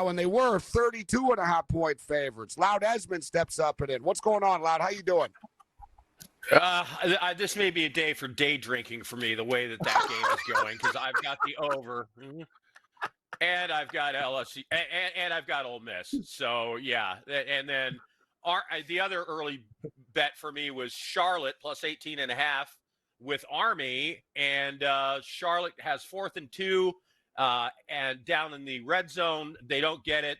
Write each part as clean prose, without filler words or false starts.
when they were 32.5-point favorites. Loud Esmond steps up and in. What's going on, Loud? How you doing? This may be a day for day drinking for me, the way that game is going, because I've got the over, and I've got LSU, and I've got Ole Miss. So, yeah. And then the other early bet for me was Charlotte plus 18.5 with Army, and Charlotte has 4th and 2, and down in the red zone, they don't get it.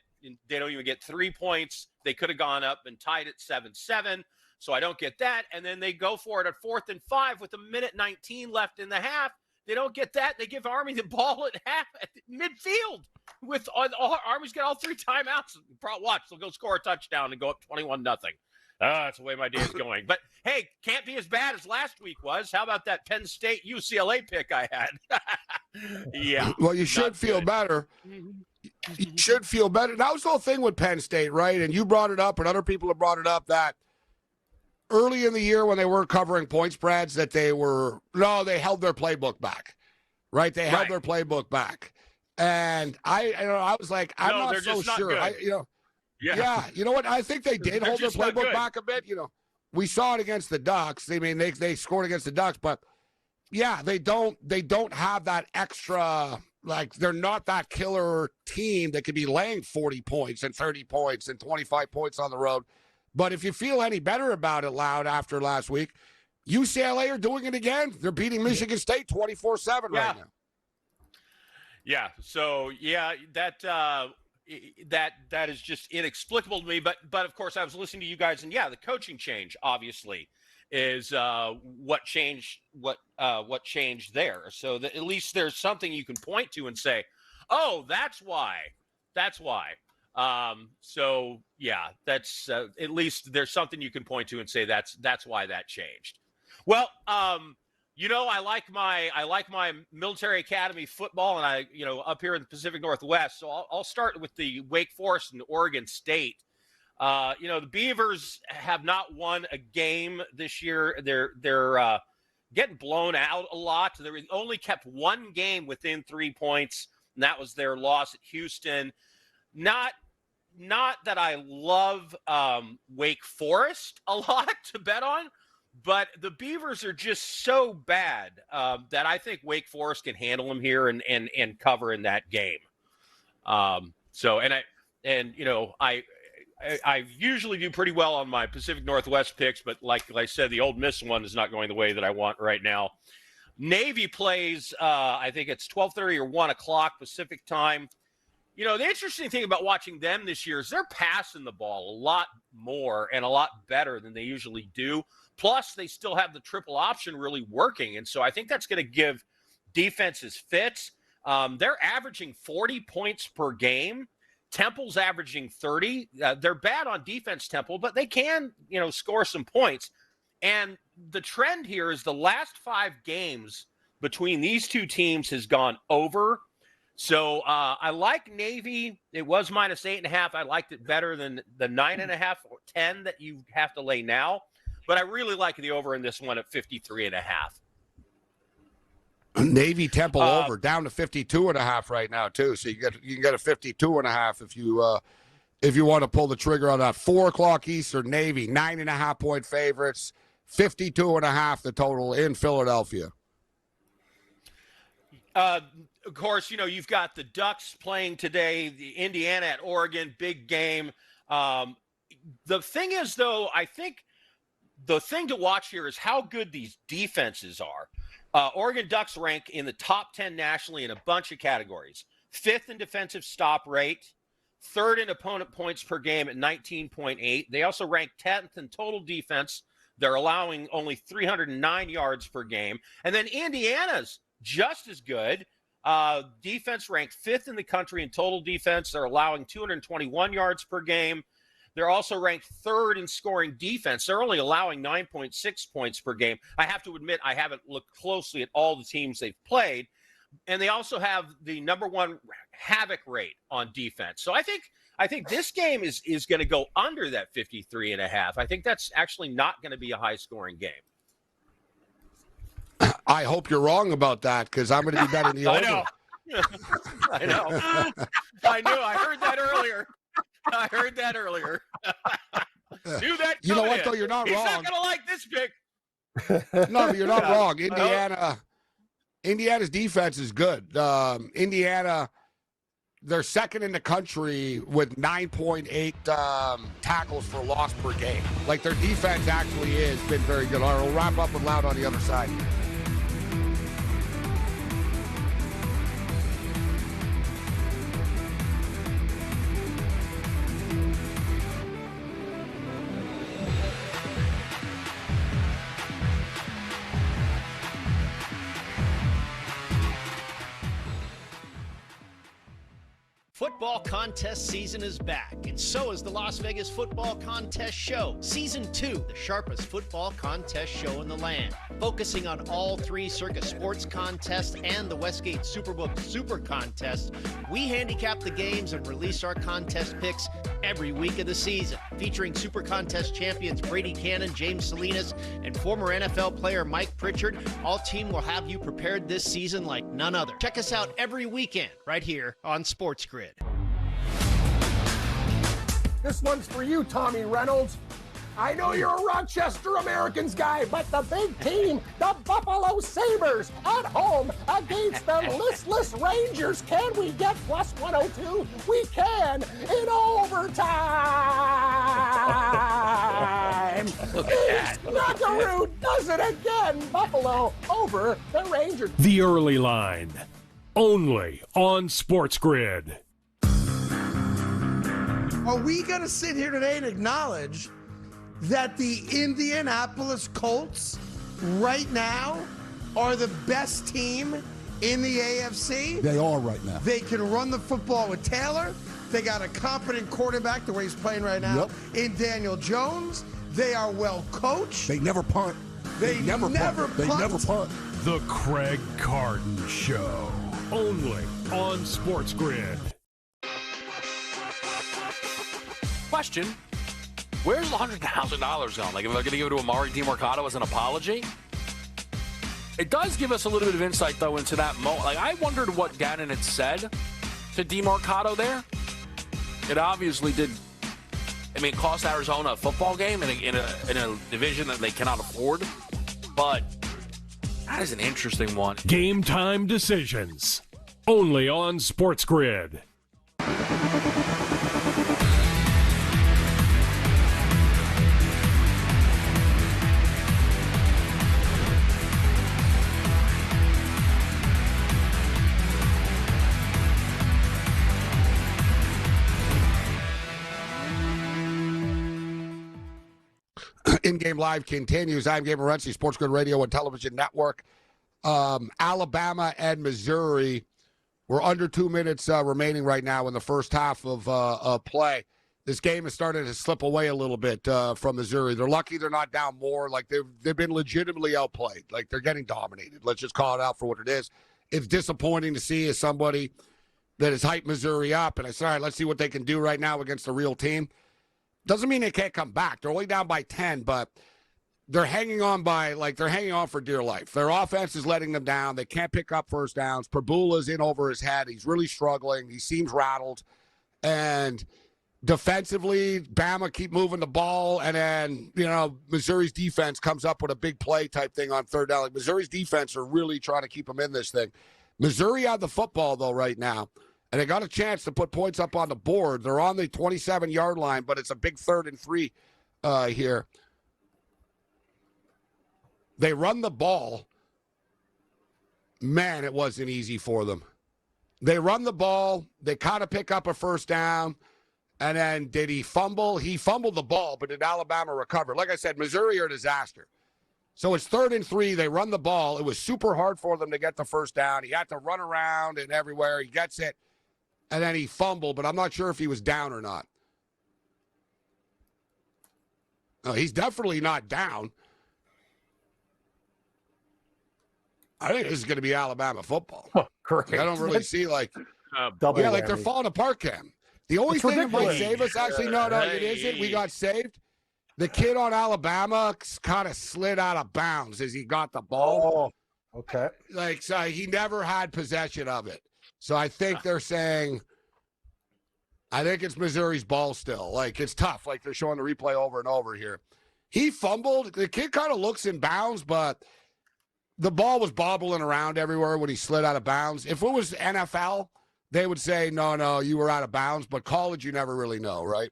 They don't even get 3 points. They could have gone up and tied it 7-7. So I don't get that. And then they go for it at 4th and 5 with 1:19 left in the half. They don't get that. They give Army the ball at midfield. With Army's got all 3 timeouts. Watch, they'll go score a touchdown and go up 21-0. That's the way my day is going. But, hey, can't be as bad as last week was. How about that Penn State UCLA pick I had? Yeah. Well, you should feel better. You should feel better. That was the whole thing with Penn State, right? And you brought it up, and other people have brought it up, that early in the year when they were covering point spreads that they held their playbook back, right? They held their playbook back. And I was like, I'm not so sure. Yeah. You know what? I think they did hold their playbook back a bit. We saw it against the Ducks. I mean, they scored against the Ducks, but yeah, they don't have that extra, like, they're not that killer team that could be laying 40 points and 30 points and 25 points on the road. But if you feel any better about it, Loud, after last week, UCLA are doing it again. They're beating Michigan State 24-7 right now. Yeah. So, yeah, that is just inexplicable to me. But of course, I was listening to you guys, and the coaching change obviously is what changed there. So that at least there's something you can point to and say, oh, that's why. So yeah, that's at least there's something you can point to and say that's why that changed. Well, I like my military academy football, and up here in the Pacific Northwest. So I'll start with the Wake Forest and Oregon State. The Beavers have not won a game this year. They're getting blown out a lot. They only kept one game within 3 points, and that was their loss at Houston. Not that I love Wake Forest a lot to bet on, but the Beavers are just so bad that I think Wake Forest can handle them here and cover in that game. I usually do pretty well on my Pacific Northwest picks, but like I said, the Ole Miss one is not going the way that I want right now. Navy plays, I think it's 12:30 or 1 o'clock Pacific time. The interesting thing about watching them this year is they're passing the ball a lot more and a lot better than they usually do. Plus, they still have the triple option really working. And so I think that's going to give defenses fits. They're averaging 40 points per game. Temple's averaging 30. They're bad on defense, Temple, but they can, score some points. And the trend here is the last 5 games between these two teams has gone over. So I like Navy. It was minus 8.5. I liked it better than the 9.5 or 10 that you have to lay now. But I really like the over in this one at 53.5. Navy Temple over down to 52.5 right now too. So you can get a 52.5 if you want to pull the trigger on that. 4 o'clock Eastern. Navy 9.5-point favorites. 52.5 the total in Philadelphia. Of course, you've got the Ducks playing today, the Indiana at Oregon, big game. The thing is, though, I think the thing to watch here is how good these defenses are. Oregon Ducks rank in the top 10 nationally in a bunch of categories. 5th in defensive stop rate, 3rd in opponent points per game at 19.8. They also rank 10th in total defense. They're allowing only 309 yards per game. And then Indiana's just as good. Defense ranked 5th in the country in total defense. They're allowing 221 yards per game. They're also ranked 3rd in scoring defense. They're only allowing 9.6 points per game. I have to admit, I haven't looked closely at all the teams they've played. And they also have the number 1 havoc rate on defense. So I think this game is going to go under that 53.5. I think that's actually not going to be a high-scoring game. I hope you're wrong about that, because I'm going to be betting the over. I know. I knew. I heard that earlier. Knew that. You know what, in. though? You're not He's wrong. He's not going to like this pick. No, but you're not wrong. Indiana's defense is good. Indiana, they're second in the country with 9.8 tackles for loss per game. Like, their defense actually has been very good. All right, we'll wrap up with Loud on the other side. Football contest season is back, and so is the Las Vegas Football Contest Show. Season 2, the sharpest football contest show in the land. Focusing on all 3 Circus Sports contests and the Westgate Superbook Super Contest, we handicap the games and release our contest picks every week of the season. Featuring Super Contest champions Brady Cannon, James Salinas, and former NFL player Mike Pritchard, all team will have you prepared this season like none other. Check us out every weekend right here on Sports Grid. This one's for you, Tommy Reynolds. I know you're a Rochester Americans guy, but the big team, the Buffalo Sabres, at home against the listless Rangers. Can we get plus 102? We can in overtime. Knockaroo does it again. Buffalo over the Rangers. The Early Line, only on Sports Grid. Are we going to sit here today and acknowledge that the Indianapolis Colts right now are the best team in the AFC? They are right now. They can run the football with Taylor. They got a competent quarterback the way he's playing right now in Daniel Jones. They are well coached. They never punt. They never punt. They never punt. The Craig Carton Show, only on Sports Grid. Question, where's the $100,000 going? Like, if I'm going to give it to Amari DiMercato as an apology? It does give us a little bit of insight, though, into that moment. Like, I wondered what Gannon had said to DiMercato there. It obviously did, cost Arizona a football game in a division that they cannot afford. But that is an interesting one. Game time decisions, only on Sports Grid. In-game live continues. I'm Gabe Morency, Sports Grid Radio and Television Network. Alabama and Missouri. We're under 2 minutes remaining right now in the first half of play. This game is starting to slip away a little bit from Missouri. They're lucky they're not down more. Like, they've been legitimately outplayed. Like, they're getting dominated. Let's just call it out for what it is. It's disappointing to see as somebody that has hyped Missouri up. And I said, all right, let's see what they can do right now against the real team. Doesn't mean they can't come back. They're only down by 10, but they're hanging on for dear life. Their offense is letting them down. They can't pick up first downs. Pabula's in over his head. He's really struggling. He seems rattled. And defensively, Bama keep moving the ball. And then, Missouri's defense comes up with a big play type thing on third down. Like, Missouri's defense are really trying to keep them in this thing. Missouri had the football, though, right now. And they got a chance to put points up on the board. They're on the 27-yard line, but it's a big 3rd and 3 here. They run the ball. Man, it wasn't easy for them. They run the ball. They kind of pick up a first down. And then did he fumble? He fumbled the ball, but did Alabama recover? Like I said, Missouri are a disaster. So it's 3rd and 3. They run the ball. It was super hard for them to get the first down. He had to run around and everywhere. He gets it. And then he fumbled, but I'm not sure if he was down or not. No, he's definitely not down. I think this is going to be Alabama football. Oh, great. I don't really see Double like they're falling apart, Cam. The only thing that might save us, actually, no, it isn't. We got saved. The kid on Alabama kind of slid out of bounds as he got the ball. Oh, okay. So he never had possession of it. So I think they're saying, I think it's Missouri's ball still. Like, it's tough. Like, they're showing the replay over and over here. He fumbled. The kid kind of looks in bounds, but the ball was bobbling around everywhere when he slid out of bounds. If it was NFL, they would say, no, you were out of bounds. But college, you never really know, right?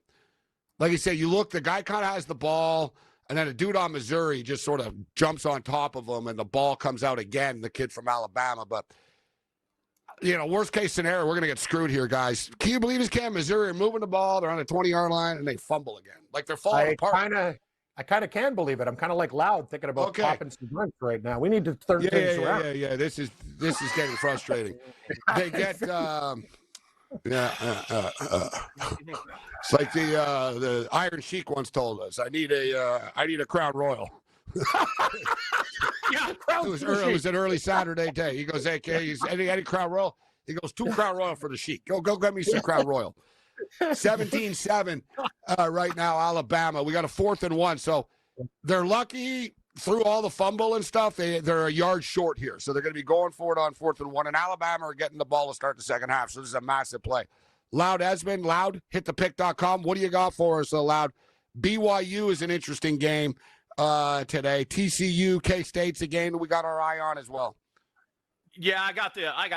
Like you said, you look, the guy kind of has the ball, and then a dude on Missouri just sort of jumps on top of him, and the ball comes out again, the kid from Alabama. But, worst case scenario, we're going to get screwed here, guys. Can you believe this kid? Missouri are moving the ball. They're on the 20-yard line, and they fumble again. Like, they're falling apart. I kind of can believe it. I'm kind of like Loud thinking about popping some drinks right now. We need to turn things around. Yeah. This is getting frustrating. They get it's like the Iron Sheik once told us. I need a Crown Royal. It was an early Saturday day. He goes, hey, kid, any Crown Royal? He goes, 2 Crown Royal for the Sheik. Go get me some Crown Royal. 17-7 right now, Alabama. We got a 4th and 1. So they're lucky through all the fumble and stuff. They're a yard short here. So they're going to be going for it on 4th and 1. And Alabama are getting the ball to start the second half. So this is a massive play. Loud Esmond, Loud, hitthepick.com. What do you got for us, Loud? BYU is an interesting game today. TCU, K-State's a game that we got our eye on as well. Yeah, I got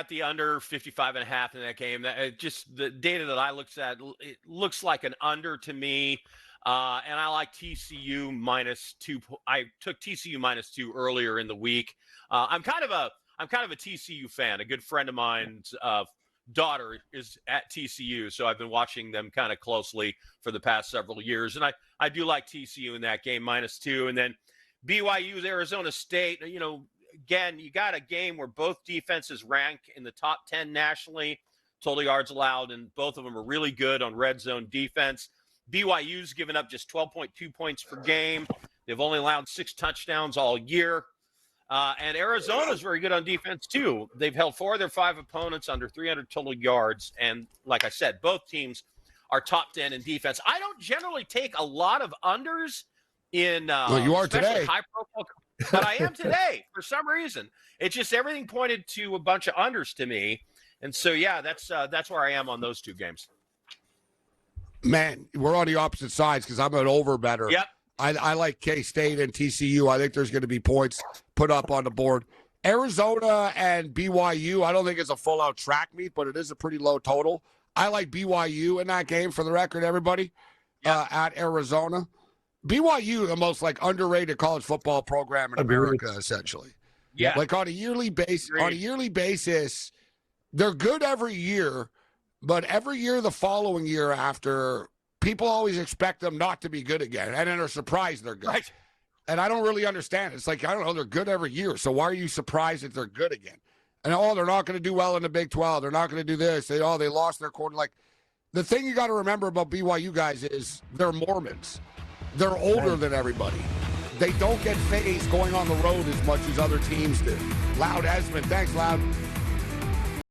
the under 55.5 in that game. Just the data that I looked at, it looks like an under to me. And I like TCU -2. I took TCU -2 earlier in the week. I'm kind of a TCU fan. A good friend of mine's daughter is at TCU, so I've been watching them kind of closely for the past several years. And I do like TCU in that game -2. And then BYU's Arizona State, again, you got a game where both defenses rank in the top 10 nationally, total yards allowed, and both of them are really good on red zone defense. BYU's given up just 12.2 points per game. They've only allowed 6 touchdowns all year. And Arizona's very good on defense, too. They've held 4 of their 5 opponents under 300 total yards. And like I said, both teams are top 10 in defense. I don't generally take a lot of unders in well, you are today. High-profile, but I am today for some reason. It's just everything pointed to a bunch of unders to me. And so, yeah, that's where I am on those 2 games. Man, we're on the opposite sides because I'm an over better. Yep. I like K-State and TCU. I think there's going to be points put up on the board. Arizona and BYU, I don't think it's a full-out track meet, but it is a pretty low total. I like BYU in that game, for the record, everybody, at Arizona. BYU, the most underrated college football program in America, essentially. Yeah. Like on a yearly basis, they're good every year, but every year the following year after, people always expect them not to be good again, and then they're surprised they're good. Right. And I don't really understand. It's like, I don't know, they're good every year, so why are you surprised that they're good again? And, they're not going to do well in the Big 12. They're not going to do this. They lost their quarter. Like, the thing you got to remember about BYU guys is they're Mormons. They're older than everybody. They don't get phased going on the road as much as other teams do. Loud Esmond. Thanks, Loud.